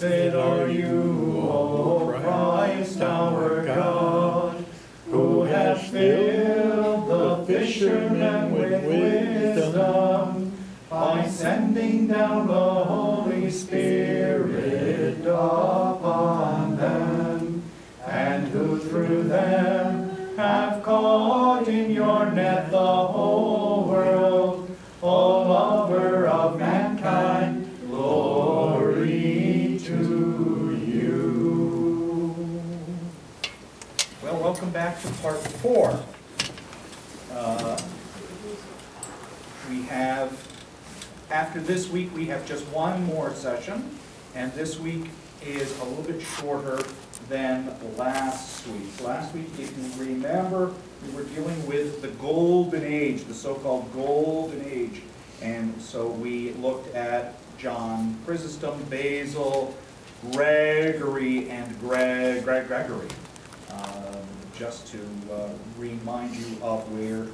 Blessed are you, O Christ our God, who hast filled the fishermen with wisdom, by sending down the Holy Spirit upon them, and who through them have caught in your net the whole world, O lover of mankind, glory to you. Well, welcome back to part 4. After this week, we have just one more session, and this week is a little bit shorter than last week. Last week, if you remember, we were dealing with the Golden Age, the so-called Golden Age. And so we looked at John Chrysostom, Basil, Gregory, and Gregory, just to remind you of where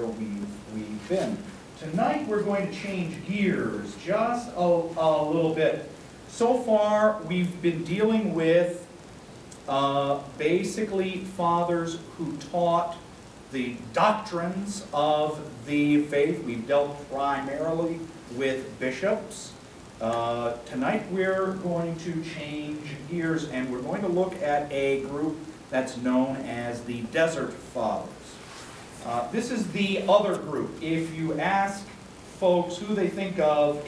we've been. Tonight we're going to change gears just a little bit. So far we've been dealing with basically fathers who taught the doctrines of the faith. We've dealt primarily with bishops. Tonight we're going to change gears and we're going to look at a group that's known as the Desert Fathers. This is the other group. If you ask folks who they think of,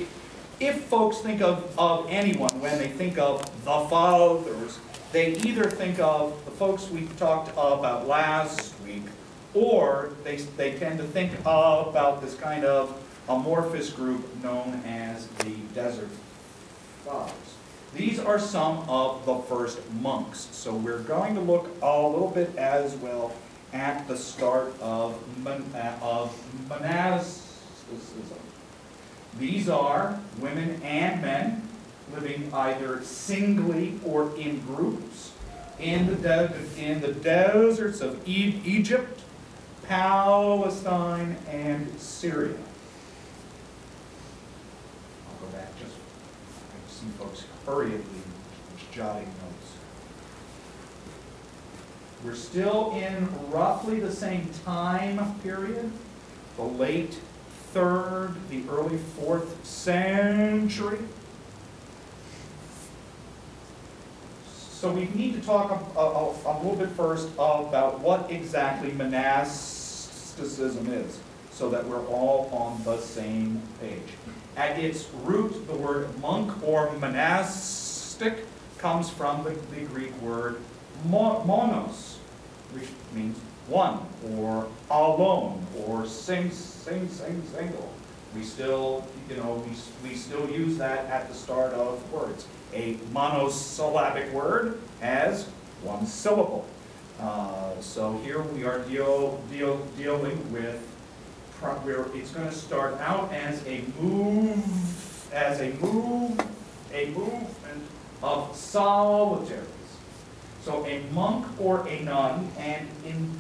if folks think of anyone when they think of the Fathers, they either think of the folks we talked about last week, or they tend to think about this kind of amorphous group known as the Desert Fathers. These are some of the first monks. So we're going to look a little bit as well at the start of monasticism. These are women and men living either singly or in groups in the deserts of Egypt, Palestine, and Syria. I'll go back just, I've seen folks hurriedly jotting notes. We're still in roughly the same time period, the late 3rd, the early 4th century. So we need to talk a little bit first about what exactly monasticism is, so that we're all on the same page. At its root, the word monk or monastic comes from the Greek word monos, which means one, or alone, or single. We still, we still use that at the start of words. A monosyllabic word has one syllable. So here we are dealing with, it's going to start out as a movement of solitaries. So a monk or a nun, and in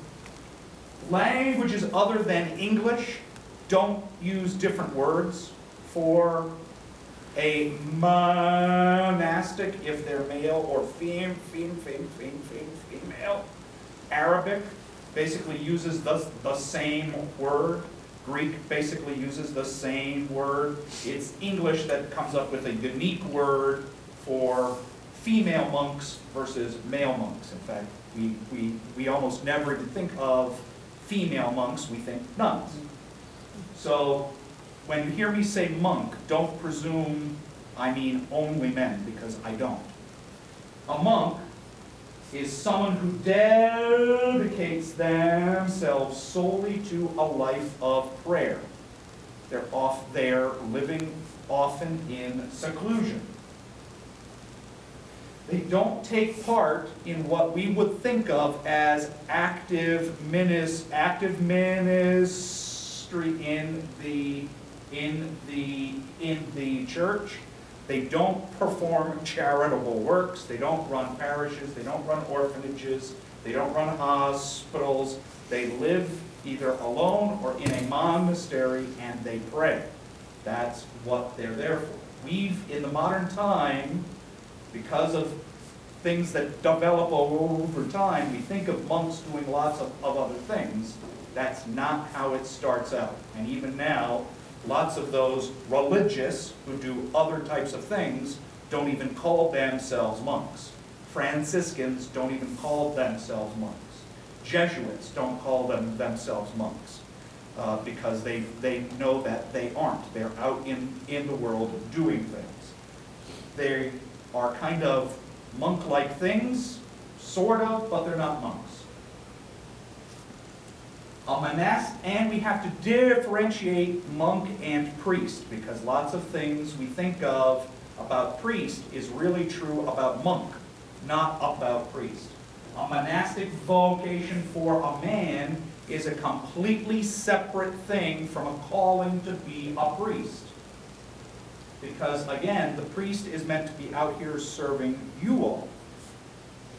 languages other than English, don't use different words for a monastic if they're male or female. Arabic basically uses the same word. Greek basically uses the same word. It's English that comes up with a unique word for female monks versus male monks. In fact, we almost never even think of female monks, we think nuns. So when you hear me say monk, don't presume I mean only men, because I don't. A monk is someone who dedicates themselves solely to a life of prayer. They're living often in seclusion. They don't take part in what we would think of as active ministry in the church. They don't perform charitable works. They don't run parishes. They don't run orphanages. They don't run hospitals. They live either alone or in a monastery, and they pray. That's what they're there for. We've, in the modern time, because of things that develop over time, we think of monks doing lots of other things. That's not how it starts out. And even now, lots of those religious who do other types of things don't even call themselves monks. Franciscans don't even call themselves monks. Jesuits don't call themselves monks because they know that they aren't. They're out in the world doing things. They are kind of monk-like things, sort of, but they're not monks. And we have to differentiate monk and priest, because lots of things we think of about priest is really true about monk, not about priest. A monastic vocation for a man is a completely separate thing from a calling to be a priest. Because again, the priest is meant to be out here serving you all.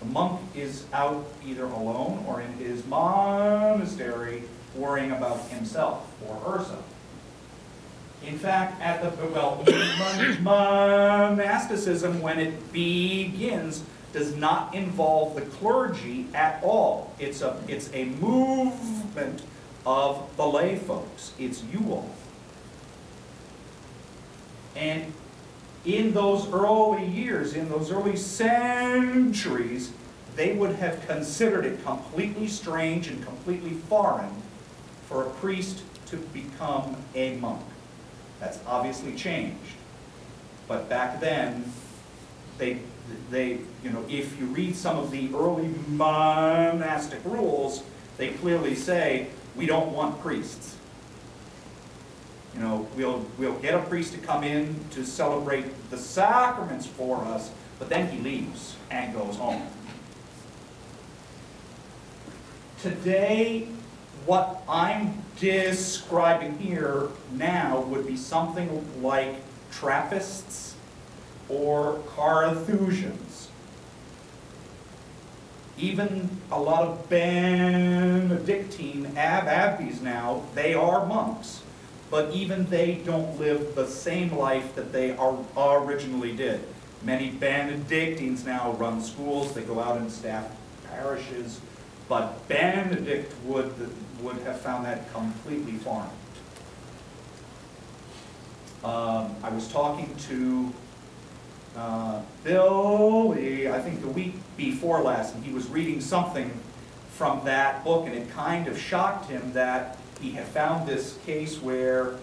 The monk is out either alone or in his monastery worrying about himself or herself. In fact, monasticism, when it begins, does not involve the clergy at all. It's a movement of the lay folks. It's you all. And in those early years, in those early centuries, they would have considered it completely strange and completely foreign for a priest to become a monk. That's obviously changed. But back then, they if you read some of the early monastic rules, they clearly say, we don't want priests. We'll get a priest to come in to celebrate the sacraments for us, but then he leaves and goes home. Today, what I'm describing here now would be something like Trappists or Carthusians. Even a lot of Benedictine abbeys now, they are monks. But even they don't live the same life that they originally did. Many Benedictines now run schools, they go out and staff parishes, but Benedict would have found that completely foreign. I was talking to Billy, I think the week before last, and he was reading something from that book, and it kind of shocked him that he had found this case where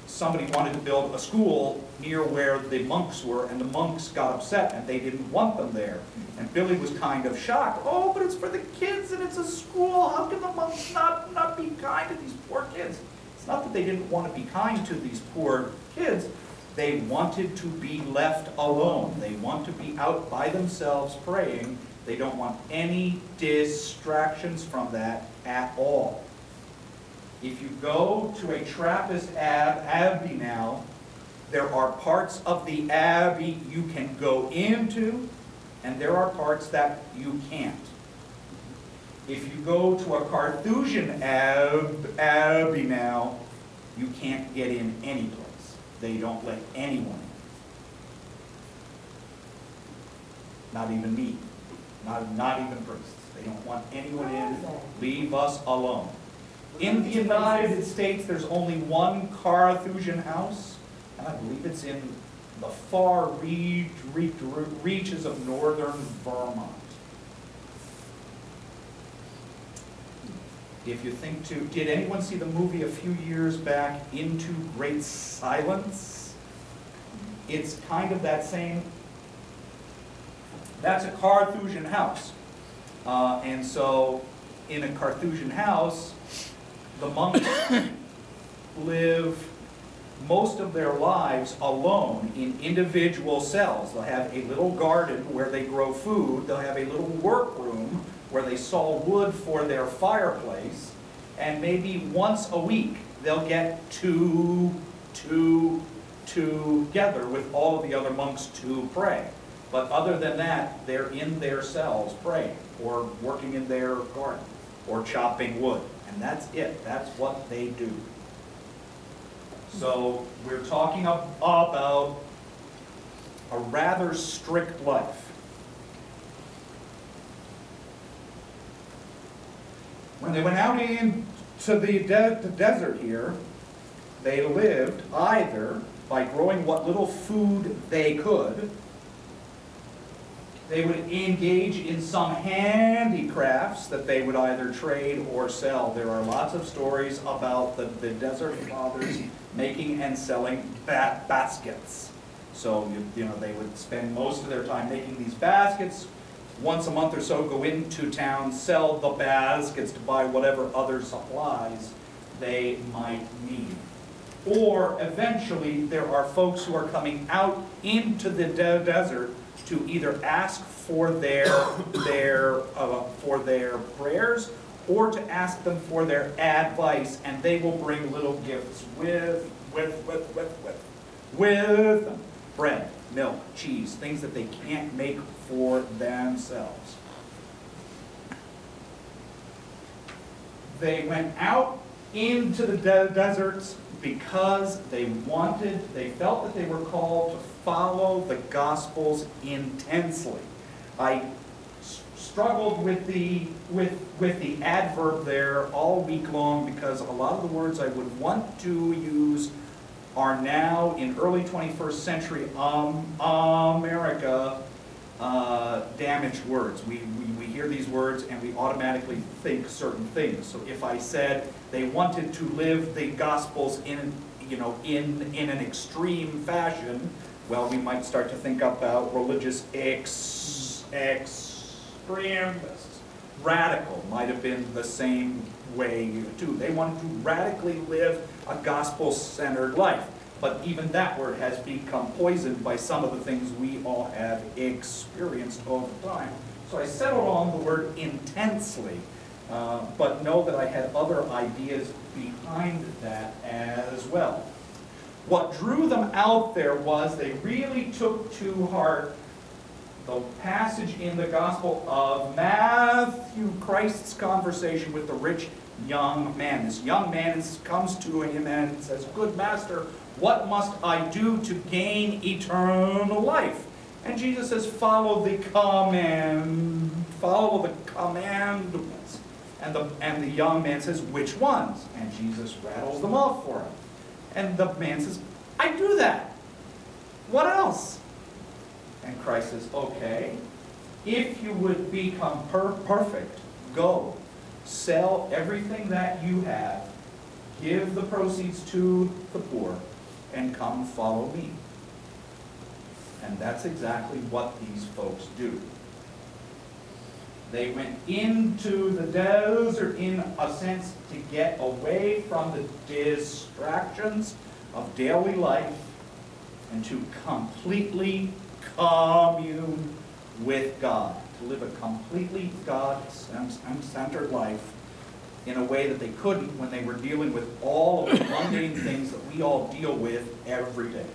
somebody wanted to build a school near where the monks were, and the monks got upset and they didn't want them there. And Billy was kind of shocked. Oh, but it's for the kids and it's a school. How can the monks not be kind to these poor kids? It's not that they didn't want to be kind to these poor kids. They wanted to be left alone. They want to be out by themselves praying. They don't want any distractions from that at all. If you go to a Trappist abbey now, there are parts of the abbey you can go into, and there are parts that you can't. If you go to a Carthusian abbey now, you can't get in any place. They don't let anyone in. Not even me. Not even priests. They don't want anyone in. Leave us alone. In the United States, there's only one Carthusian house, and I believe it's in the far reaches of northern Vermont. If you think did anyone see the movie a few years back, Into Great Silence? It's kind of that same, that's a Carthusian house. And so in a Carthusian house, the monks live most of their lives alone in individual cells. They'll have a little garden where they grow food. They'll have a little workroom where they saw wood for their fireplace. And maybe once a week, they'll get together with all of the other monks to pray. But other than that, they're in their cells praying, or working in their garden, or chopping wood. And that's it. That's what they do. So we're talking about a rather strict life. When they went out into the desert here, they lived either by growing what little food they could. They would engage in some handicrafts that they would either trade or sell. There are lots of stories about the desert fathers making and selling baskets. So, you know, they would spend most of their time making these baskets. Once a month or so, go into town, sell the baskets to buy whatever other supplies they might need. Or eventually, there are folks who are coming out into the desert to either ask for their prayers or to ask them for their advice, and they will bring little gifts with them. Bread, milk, cheese, things that they can't make for themselves. They went out into the deserts because they felt that they were called to follow the Gospels intensely. I struggled with the adverb there all week long because a lot of the words I would want to use are now in early 21st century America damaged words. We hear these words and we automatically think certain things. So if I said they wanted to live the Gospels in an extreme fashion, well, we might start to think about religious extremists. Radical might have been the same way too. They wanted to radically live a gospel-centered life. But even that word has become poisoned by some of the things we all have experienced over time. So I settled on the word intensely, but know that I had other ideas behind that as well. What drew them out there was they really took to heart the passage in the Gospel of Matthew, Christ's conversation with the rich young man. This young man comes to him and says, "Good master, what must I do to gain eternal life?" And Jesus says, follow the commandments. And the young man says, "Which ones?" And Jesus rattles them off for him. And the man says, "I do that. What else?" And Christ says, "Okay, if you would become perfect, go, sell everything that you have, give the proceeds to the poor, and come follow me." And that's exactly what these folks do. They went into the desert, in a sense, to get away from the distractions of daily life and to completely commune with God, to live a completely God-centered life in a way that they couldn't when they were dealing with all of the mundane things that we all deal with every day.